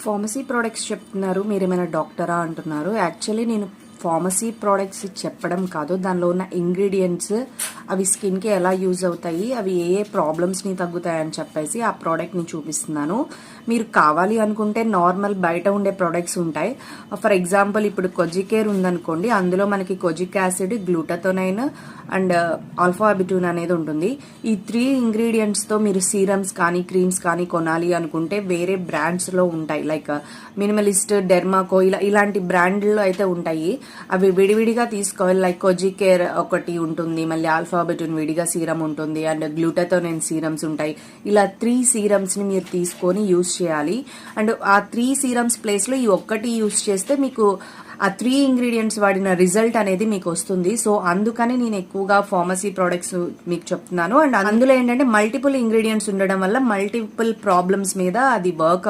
Pharmacy products చెప్తున్నారు, మీరేమైనా డాక్టరా అంటున్నారు. యాక్చువల్లీ నేను ఫార్మసీ ప్రోడక్ట్స్ చెప్పడం కాదు, దానిలో ఉన్న ఇంగ్రీడియంట్స్ అవి స్కిన్కి ఎలా యూజ్ అవుతాయి, అవి ఏ ఏ ప్రాబ్లమ్స్ని తగ్గుతాయని చెప్పేసి ఆ ప్రోడక్ట్ని చూపిస్తున్నాను. మీరు కావాలి అనుకుంటే నార్మల్ బయట ఉండే ప్రోడక్ట్స్ ఉంటాయి. ఫర్ ఎగ్జాంపుల్ ఇప్పుడు కొజికేర్ ఉందనుకోండి, అందులో మనకి కొజిక్ యాసిడ్, గ్లూటాథోనైన్ అండ్ ఆల్ఫాబిటూన్ అనేది ఉంటుంది. ఈ 3 ఇంగ్రీడియంట్స్తో మీరు సీరమ్స్ కానీ క్రీమ్స్ కానీ కొనాలి అనుకుంటే వేరే బ్రాండ్స్లో ఉంటాయి. లైక్ మినిమలిస్ట్, డెర్మాకో ఇలాంటి బ్రాండ్లో అయితే ఉంటాయి. అవి విడివిడిగా తీసుకోవాలి. లైక్ కొజికేర్ ఒకటి ఉంటుంది, మళ్ళీ ఆల్ఫాబిటూన్ విడిగా సీరం ఉంటుంది, అండ్ గ్లూటాథోనైన్ సీరమ్స్ ఉంటాయి. ఇలా 3 సీరమ్స్ని మీరు తీసుకొని యూజ్ చేయాలి. అండ్ ఆ 3 సీరమ్స్ ప్లేస్లో ఈ ఒక్కటి యూజ్ చేస్తే మీకు ఆ 3 ఇంగ్రీడియంట్స్ వాడిన రిజల్ట్ అనేది మీకు వస్తుంది. సో అందుకని నేను ఎక్కువగా ఫార్మసీ ప్రోడక్ట్స్ మీకు చెప్తున్నాను. అండ్ అందులో ఏంటంటే మల్టిపుల్ ఇంగ్రీడియంట్స్ ఉండడం వల్ల మల్టిపుల్ ప్రాబ్లమ్స్ మీద అది వర్క్ అవుతుంది.